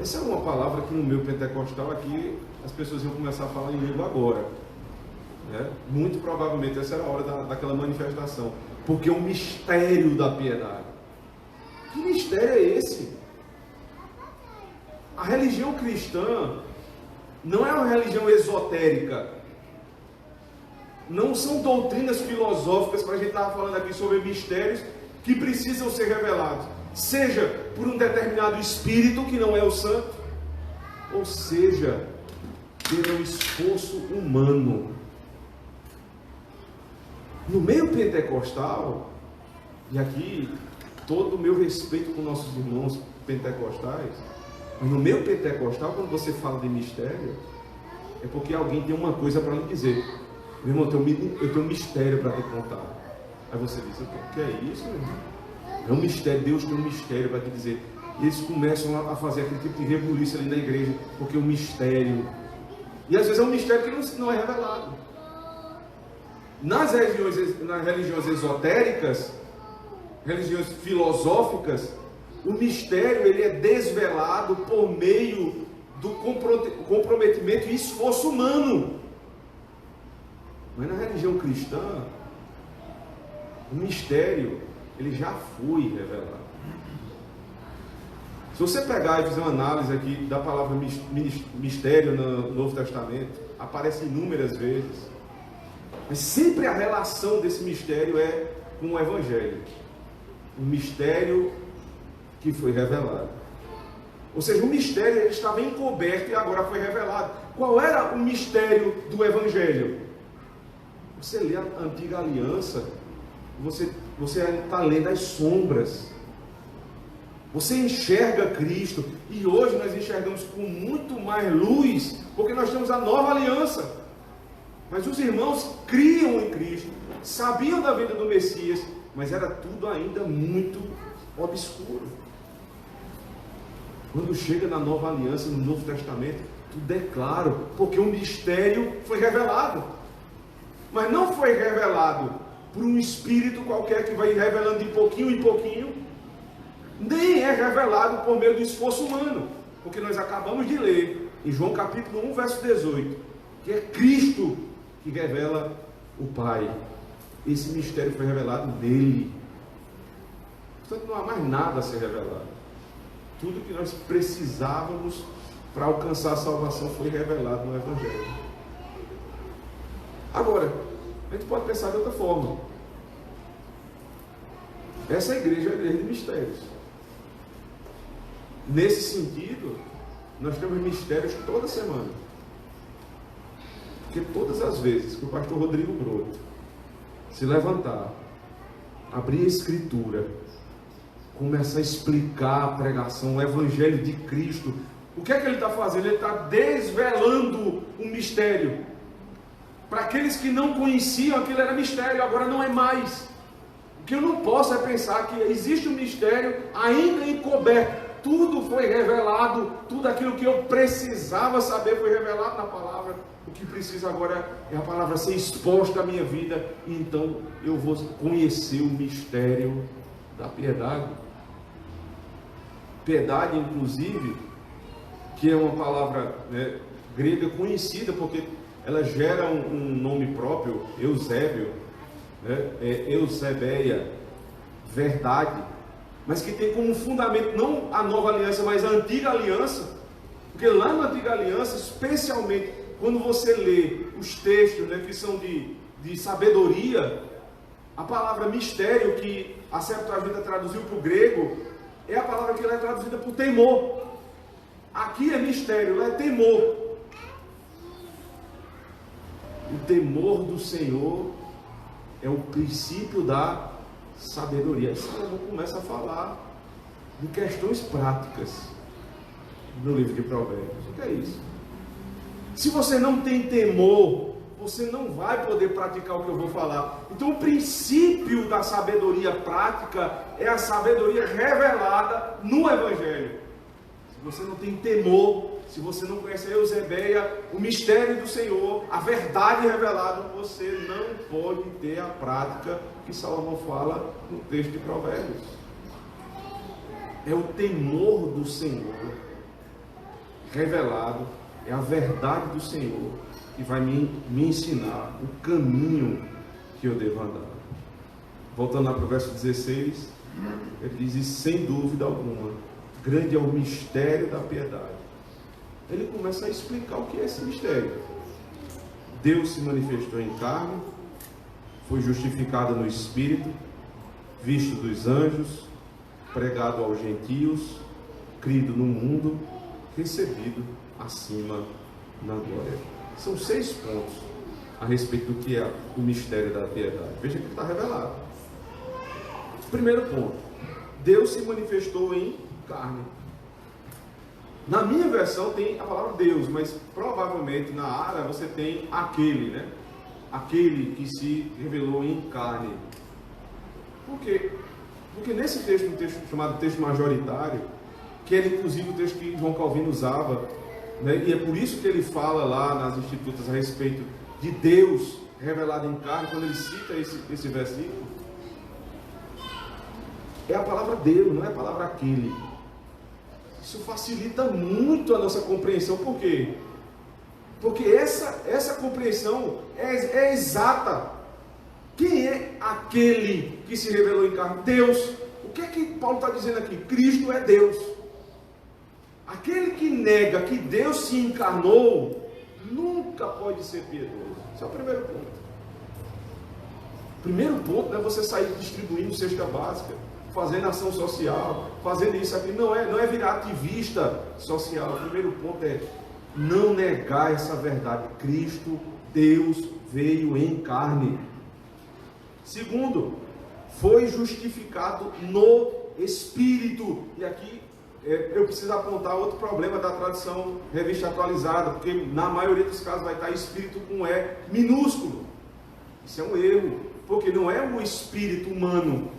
Essa é uma palavra que no meu pentecostal aqui as pessoas iam começar a falar em língua agora. Muito provavelmente essa era a hora daquela manifestação. Porque o mistério da piedade. Que mistério é esse? A religião cristã não é uma religião esotérica. Não são doutrinas filosóficas para a gente estar falando aqui sobre mistérios que precisam ser revelados. Seja por um determinado espírito que não é o santo, ou seja, pelo esforço humano. No meio pentecostal, e aqui todo o meu respeito com nossos irmãos pentecostais, mas no meio pentecostal, quando você fala de mistério, é porque alguém tem uma coisa para lhe dizer. Meu irmão, eu tenho um mistério para te contar. Aí você diz: o que é isso, meu irmão? É um mistério, Deus tem um mistério para te dizer. E eles começam a fazer aquele tipo de rebuliço ali na igreja, porque é um mistério. E às vezes é um mistério que não é revelado. Nas religiões esotéricas, religiões filosóficas, o mistério ele é desvelado por meio do comprometimento e esforço humano. Mas na religião cristã, o mistério ele já foi revelado. Se você pegar e fazer uma análise aqui da palavra mistério no Novo Testamento, aparece inúmeras vezes. Mas sempre a relação desse mistério é com o Evangelho. O mistério que foi revelado. Ou seja, o mistério ele estava encoberto e agora foi revelado. Qual era o mistério do Evangelho? Você lê a Antiga Aliança, você está lendo as sombras. Você enxerga Cristo, e hoje nós enxergamos com muito mais luz, porque nós temos a nova aliança. Mas os irmãos criam em Cristo, sabiam da vida do Messias, mas era tudo ainda muito obscuro. Quando chega na nova aliança, no Novo Testamento, tudo é claro, porque o mistério foi revelado. Mas não foi revelado por um espírito qualquer que vai revelando de pouquinho em pouquinho, nem é revelado por meio do esforço humano, porque nós acabamos de ler em João capítulo 1, verso 18, que é Cristo que revela o Pai. Esse mistério foi revelado nele. Portanto, não há mais nada a ser revelado. Tudo que nós precisávamos para alcançar a salvação foi revelado no Evangelho. Agora, a gente pode pensar de outra forma. Essa igreja é a igreja de mistérios. Nesse sentido, nós temos mistérios toda semana. Porque todas as vezes que o pastor Rodrigo Broto se levantar, abrir a Escritura, começar a explicar a pregação, o Evangelho de Cristo, o que é que ele está fazendo? Ele está desvelando um mistério. Para aqueles que não conheciam, aquilo era mistério, agora não é mais. O que eu não posso é pensar que existe um mistério ainda encoberto. Tudo foi revelado, tudo aquilo que eu precisava saber foi revelado na palavra. O que precisa agora é a palavra ser exposta à minha vida, e então eu vou conhecer o mistério da piedade. Piedade, inclusive, que é uma palavra grega conhecida, porque ela gera um nome próprio, Eusébio, Eusebeia, verdade. Mas que tem como fundamento não a nova aliança, mas a antiga aliança, porque lá na antiga aliança, especialmente quando você lê os textos que são de sabedoria, a palavra mistério, que a Septuaginta traduziu para o grego, é a palavra que ela é traduzida por temor. Aqui é mistério, lá é temor. O temor do Senhor é o princípio da sabedoria. Aí Salomão começa a falar de questões práticas no livro de Provérbios. O que é isso? Se você não tem temor, você não vai poder praticar o que eu vou falar. Então o princípio da sabedoria prática é a sabedoria revelada no Evangelho. Se você não tem temor, se você não conhece a Eusebeia, o mistério do Senhor, a verdade revelada, você não pode ter a prática que Salomão fala no texto de Provérbios. É o temor do Senhor revelado, é a verdade do Senhor que vai me ensinar o caminho que eu devo andar. Voltando lá para o verso 16, ele diz: e sem dúvida alguma, grande é o mistério da piedade. Ele começa a explicar o que é esse mistério. Deus se manifestou em carne, foi justificado no Espírito, visto dos anjos, pregado aos gentios, crido no mundo, recebido acima na glória. São 6 pontos a respeito do que é o mistério da piedade. Veja que está revelado. Primeiro ponto: Deus se manifestou em carne. Na minha versão tem a palavra Deus, mas provavelmente na área você tem aquele, aquele que se revelou em carne. Por quê? Porque nesse texto, um texto chamado texto majoritário, que era inclusive o texto que João Calvino usava, e é por isso que ele fala lá nas Institutas a respeito de Deus revelado em carne, quando ele cita esse versículo, é a palavra Deus, não é a palavra aquele. Isso facilita muito a nossa compreensão. Por quê? Porque essa compreensão é exata. Quem é aquele que se revelou em carne? Deus. O que é que Paulo está dizendo aqui? Cristo é Deus. Aquele que nega que Deus se encarnou nunca pode ser piedoso. Esse é o primeiro ponto. O primeiro ponto não é você sair distribuindo cesta básica, fazendo ação social, fazendo isso aqui. Não é virar ativista social. O primeiro ponto é não negar essa verdade. Cristo, Deus, veio em carne. Segundo, foi justificado no Espírito. E aqui eu preciso apontar outro problema da tradução Revista Atualizada, porque na maioria dos casos vai estar Espírito com E minúsculo. Isso é um erro, porque não é o Espírito humano.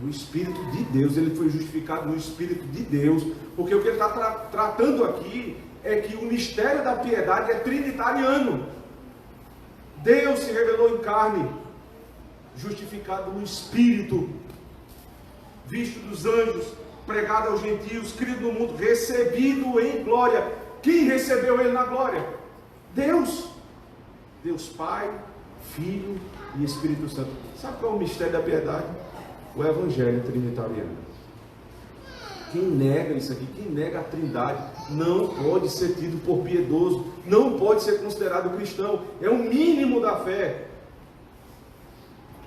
O Espírito de Deus, ele foi justificado no Espírito de Deus, porque o que ele está tratando aqui é que o mistério da piedade é trinitariano. Deus se revelou em carne, justificado no Espírito, visto dos anjos, pregado aos gentios, crido no mundo, recebido em glória. Quem recebeu ele na glória? Deus. Deus Pai, Filho e Espírito Santo. Sabe qual é o mistério da piedade? O Evangelho trinitariano. Quem nega isso aqui, quem nega a Trindade, não pode ser tido por piedoso, não pode ser considerado cristão. É o mínimo da fé.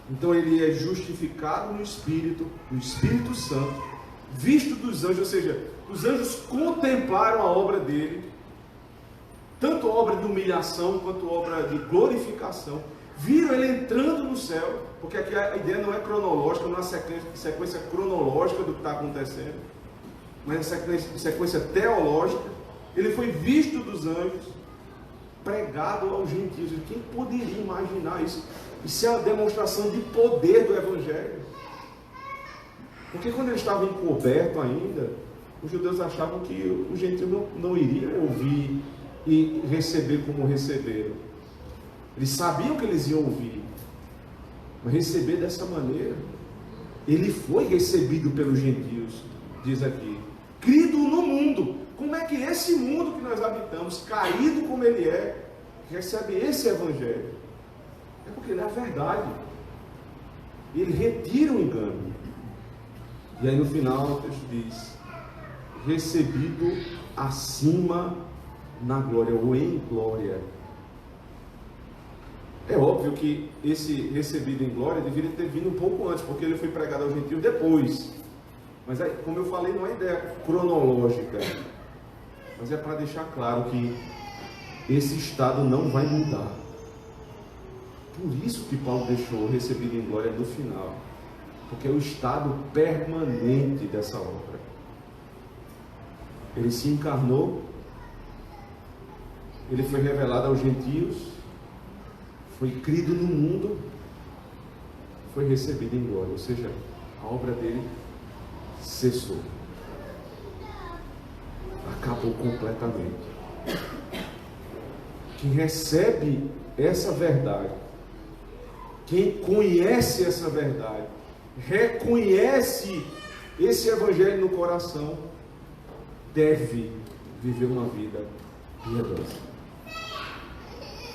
Então ele é justificado no Espírito Santo, visto dos anjos, ou seja, os anjos contemplaram a obra dele, tanto obra de humilhação quanto obra de glorificação. Viram ele entrando no céu, porque aqui a ideia não é cronológica, não é sequência cronológica do que está acontecendo, mas é sequência teológica. Ele foi visto dos anjos, pregado aos gentios. Quem poderia imaginar isso? Isso é uma demonstração de poder do Evangelho. Porque quando ele estava encoberto ainda, os judeus achavam que os gentios não iriam ouvir e receber como receberam. Eles sabiam que eles iam ouvir, mas receber dessa maneira, ele foi recebido pelos gentios, diz aqui, crido no mundo. Como é que esse mundo que nós habitamos, caído como ele é, recebe esse Evangelho? É porque ele é a verdade. Ele retira o engano. E aí no final o texto diz, recebido acima na glória, ou em glória. É óbvio que esse recebido em glória deveria ter vindo um pouco antes, porque ele foi pregado aos gentios depois. Mas aí, como eu falei, não é ideia cronológica, mas é para deixar claro que esse estado não vai mudar. Por isso que Paulo deixou o recebido em glória no final, porque é o estado permanente dessa obra. Ele se encarnou, ele foi revelado aos gentios, foi crido no mundo, foi recebido em glória, ou seja, a obra dele cessou, acabou completamente. Quem recebe essa verdade, quem conhece essa verdade, reconhece esse Evangelho no coração, deve viver uma vida piedosa.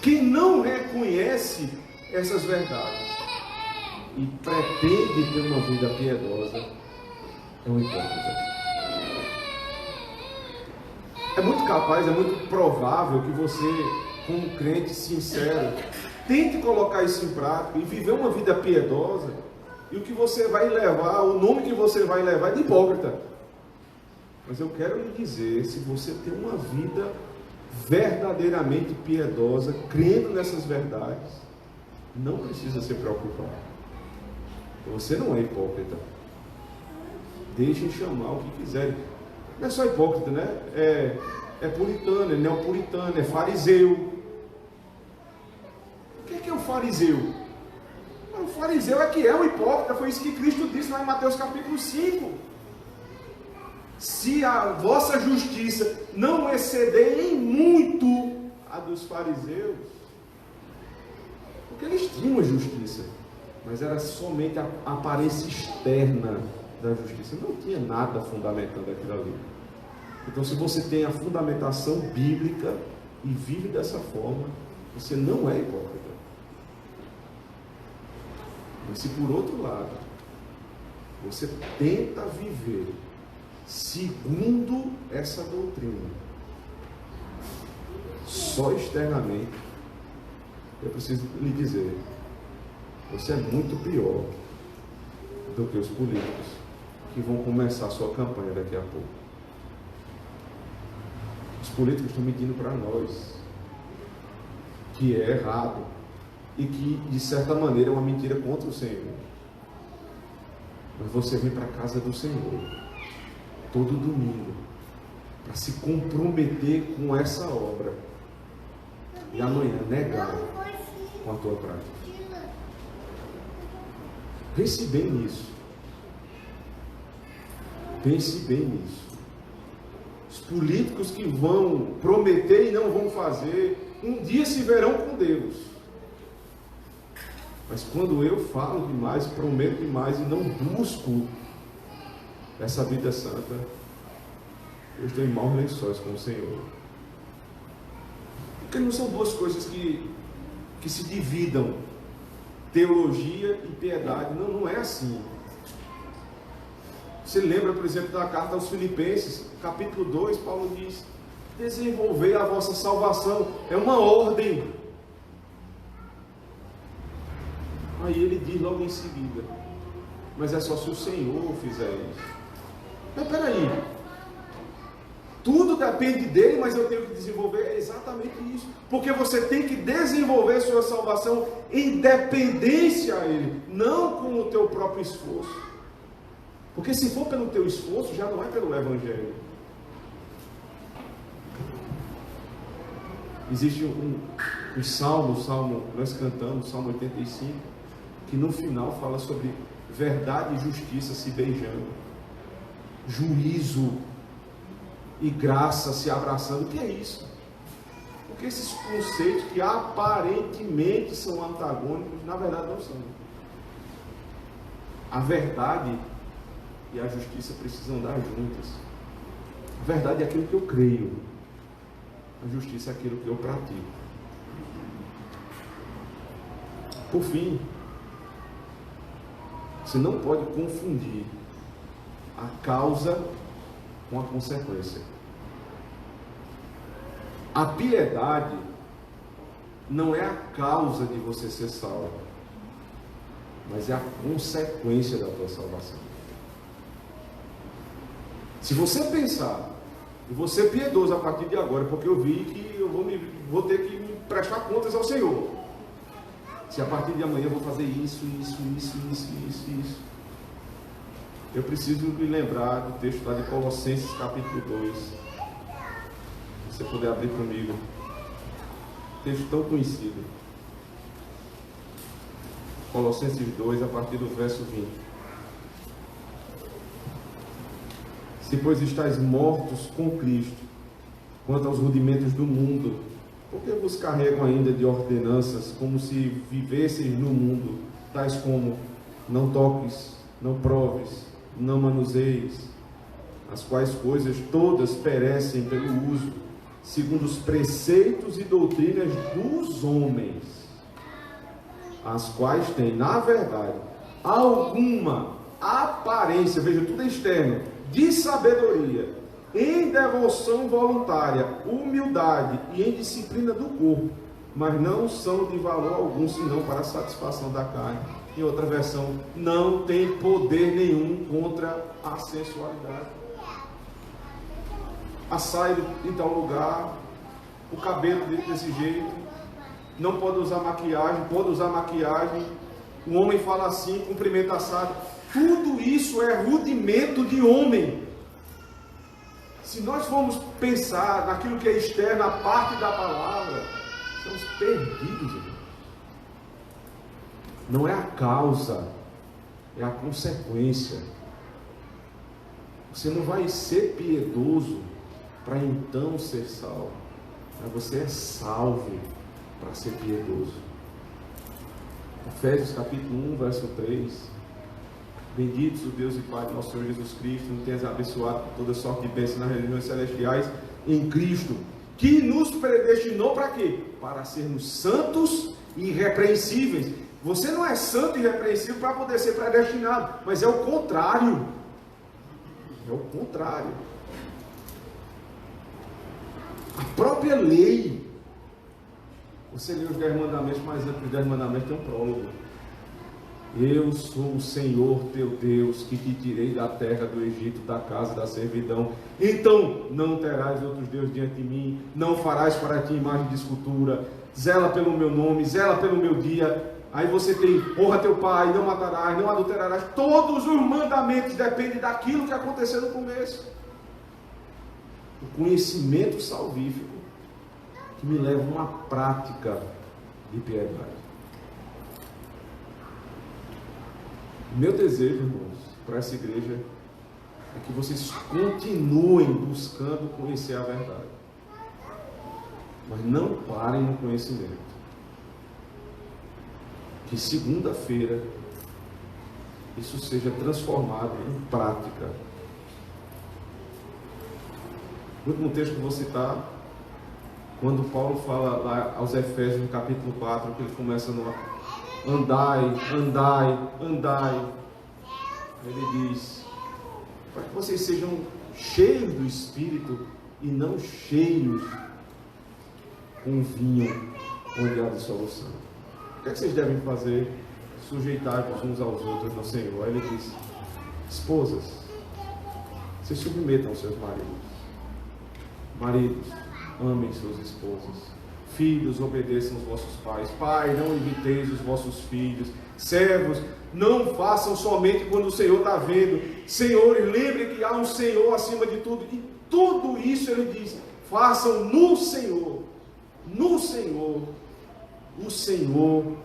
Quem não reconhece essas verdades e pretende ter uma vida piedosa é um hipócrita. É muito capaz, é muito provável que você, como crente sincero, tente colocar isso em prática e viver uma vida piedosa, e o que você vai levar, o nome que você vai levar é de hipócrita. Mas eu quero lhe dizer, se você tem uma vida verdadeiramente piedosa, crendo nessas verdades, não precisa se preocupar. Você não é hipócrita. Deixem chamar o que quiserem. Não é só hipócrita, né? É puritano, é neopuritano, é fariseu. O que é o fariseu? O fariseu é que é o hipócrita. Foi isso que Cristo disse lá em Mateus capítulo 5. Se a vossa justiça não exceder em muito a dos fariseus, porque eles tinham a justiça, mas era somente a aparência externa da justiça, não tinha nada fundamentando aquilo ali. Então, se você tem a fundamentação bíblica e vive dessa forma, você não é hipócrita. Mas se por outro lado você tenta viver segundo essa doutrina, só externamente, eu preciso lhe dizer, você é muito pior do que os políticos que vão começar a sua campanha daqui a pouco. Os políticos estão mentindo para nós que é errado, e que, de certa maneira, é uma mentira contra o Senhor. Mas você vem para a casa do Senhor todo domingo para se comprometer com essa obra e amanhã negar com a tua prática. Pense bem nisso. Pense bem nisso. Os políticos que vão prometer e não vão fazer, um dia se verão com Deus. Mas quando eu falo demais, prometo demais e não busco essa vida santa, eu estou em maus lençóis com o Senhor. Porque não são duas coisas que se dividam, teologia e piedade. Não, não é assim. Você lembra, por exemplo, da carta aos Filipenses, capítulo 2, Paulo diz: desenvolvei a vossa salvação. É uma ordem. Aí ele diz logo em seguida: mas é só se o Senhor fizer isso. Mas peraí, tudo depende dele, mas eu tenho que desenvolver. É exatamente isso, porque você tem que desenvolver sua salvação em dependência a ele, não com o teu próprio esforço. Porque se for pelo teu esforço, já não é pelo Evangelho. Existe um salmo, nós cantamos, Salmo 85, que no final fala sobre verdade e justiça se beijando, juízo e graça se abraçando. O que é isso? Porque esses conceitos que aparentemente são antagônicos, na verdade não são. A verdade e a justiça precisam andar juntas. A verdade é aquilo que eu creio, a justiça é aquilo que eu pratico. Por fim, você não pode confundir a causa com a consequência. A piedade não é a causa de você ser salvo, mas é a consequência da tua salvação. Se você pensar, eu vou ser piedoso a partir de agora, porque eu vi que eu vou ter que me prestar contas ao Senhor. Se a partir de amanhã eu vou fazer isso, eu preciso me lembrar do texto lá de Colossenses capítulo 2. Se você puder abrir comigo. Texto tão conhecido. Colossenses 2, a partir do verso 20. Se, pois, estáis mortos com Cristo, quanto aos rudimentos do mundo, por que vos carregam ainda de ordenanças, como se vivesseis no mundo, tais como: não toques, não proves, não manuseis, as quais coisas todas perecem pelo uso, segundo os preceitos e doutrinas dos homens, as quais têm, na verdade, alguma aparência, veja, tudo é externo, de sabedoria, em devoção voluntária, humildade e em disciplina do corpo, mas não são de valor algum, senão para a satisfação da carne. Em outra versão, não tem poder nenhum contra a sensualidade. A saia em tal lugar, o cabelo desse jeito, não pode usar maquiagem, pode usar maquiagem, o homem fala assim, cumprimenta assado. Tudo isso é rudimento de homem. Se nós formos pensar naquilo que é externo, a parte da palavra, estamos perdidos, irmão. Não é a causa, é a consequência. Você não vai ser piedoso para então ser salvo, mas você é salvo para ser piedoso. Efésios capítulo 1, verso 3. Benditos o Deus e Pai de nosso Senhor Jesus Cristo, nos tenhas abençoado por toda sorte de bênçãos nas regiões celestiais em Cristo, que nos predestinou para quê? Para sermos santos e irrepreensíveis. Você não é santo e irrepreensível para poder ser predestinado, mas é o contrário. É o contrário. A própria lei. Você lê os 10 mandamentos, mas antes dos 10 mandamentos tem um prólogo. Eu sou o Senhor teu Deus, que te tirei da terra do Egito, da casa da servidão. Então não terás outros deuses diante de mim, não farás para ti imagem de escultura, zela pelo meu nome, zela pelo meu dia. Aí você tem, honra teu pai, não matarás, não adulterarás. Todos os mandamentos dependem daquilo que aconteceu no começo. O conhecimento salvífico que me leva a uma prática de piedade. O meu desejo, irmãos, para essa igreja é que vocês continuem buscando conhecer a verdade, mas não parem no conhecimento. Que segunda-feira isso seja transformado em prática. O último texto que vou citar, quando Paulo fala lá aos Efésios, no capítulo 4, que ele começa no andai, andai, andai. Ele diz, para que vocês sejam cheios do Espírito e não cheios com vinho onde há dissolução. O que é que vocês devem fazer? Sujeitar-vos uns aos outros no Senhor. Aí ele diz, esposas, se submetam aos seus maridos. Maridos, amem suas esposas. Filhos, obedeçam os vossos pais. Pai, não irriteis os vossos filhos. Servos, não façam somente quando o Senhor está vendo. Senhores, lembrem que há um Senhor acima de tudo. E tudo isso ele diz, façam no Senhor. No Senhor. O Senhor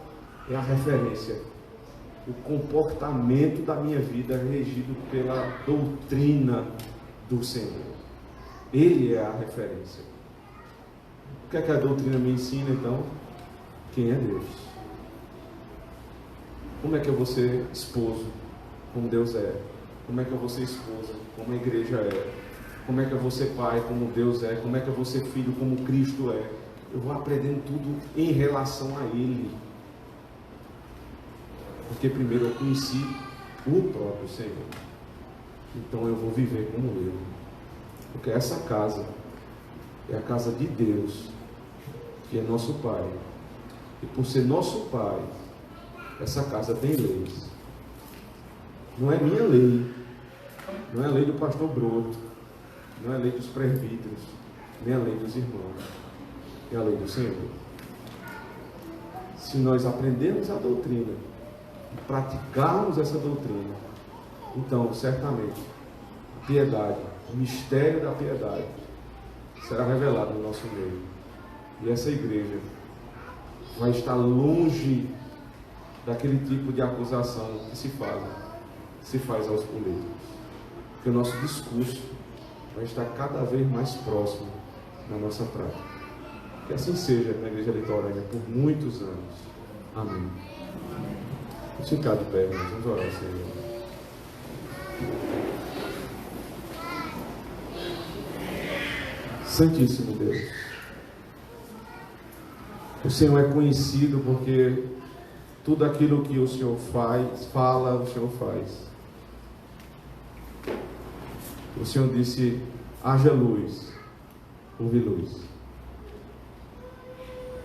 é a referência. O comportamento da minha vida é regido pela doutrina do Senhor. Ele é a referência. O que é que a doutrina me ensina, então? Quem é Deus? Como é que eu vou ser esposo como Deus é? Como é que eu vou ser esposa como a igreja é? Como é que eu vou ser pai como Deus é? Como é que eu vou ser filho como Cristo é? Eu vou aprendendo tudo em relação a Ele. Porque primeiro eu conheci o próprio Senhor. Então eu vou viver como Ele. Porque essa casa é a casa de Deus, que é nosso Pai. E por ser nosso Pai, essa casa tem leis. Não é minha lei, não é a lei do pastor Broto, não é a lei dos presbíteros, nem a lei dos irmãos, é a lei do Senhor. Se nós aprendermos a doutrina, praticarmos essa doutrina, então certamente a piedade, o mistério da piedade será revelado no nosso meio. E essa igreja vai estar longe daquele tipo de acusação que se faz aos políticos. Porque o nosso discurso vai estar cada vez mais próximo da nossa prática. Que assim seja na Igreja Litorânea por muitos anos. Amém. Vamos ficar de pé, irmãos. Vamos orar ao Senhor. Santíssimo Deus, o Senhor é conhecido porque tudo aquilo que o Senhor fala, o Senhor faz. O Senhor disse, haja luz, houve luz.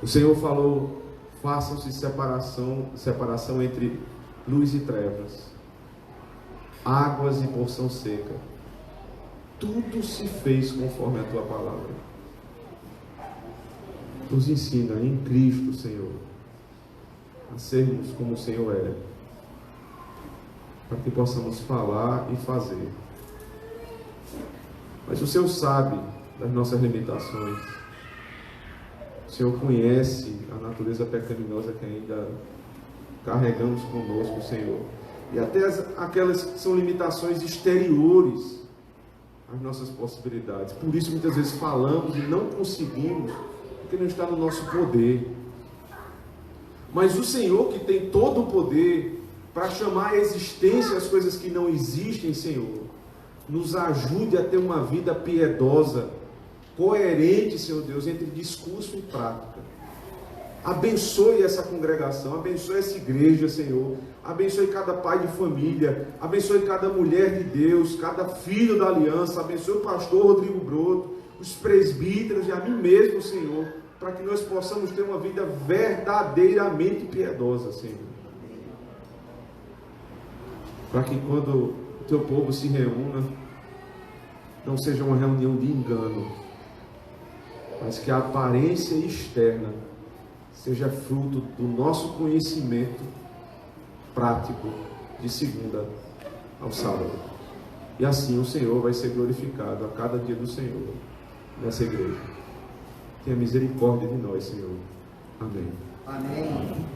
O Senhor falou, façam-se separação entre luz e trevas, águas e porção seca. Tudo se fez conforme a tua palavra. Nos ensina em Cristo, Senhor, a sermos como o Senhor é, para que possamos falar e fazer. Mas o Senhor sabe das nossas limitações. O Senhor conhece a natureza pecaminosa que ainda carregamos conosco, Senhor. E até aquelas que são limitações exteriores às nossas possibilidades. Por isso muitas vezes falamos e não conseguimos, porque não está no nosso poder. Mas o Senhor, que tem todo o poder para chamar à existência as coisas que não existem, Senhor, nos ajude a ter uma vida piedosa, coerente, Senhor Deus, entre discurso e prática. Abençoe essa congregação, abençoe essa igreja, Senhor. Abençoe cada pai de família, abençoe cada mulher de Deus, cada filho da aliança, abençoe o pastor Rodrigo Broto, os presbíteros e a mim mesmo, Senhor, para que nós possamos ter uma vida verdadeiramente piedosa, Senhor. Para que quando o teu povo se reúna, não seja uma reunião de engano, mas que a aparência externa seja fruto do nosso conhecimento prático de segunda ao sábado. E assim o Senhor vai ser glorificado a cada dia do Senhor nessa igreja. Tenha misericórdia de nós, Senhor. Amém. Amém.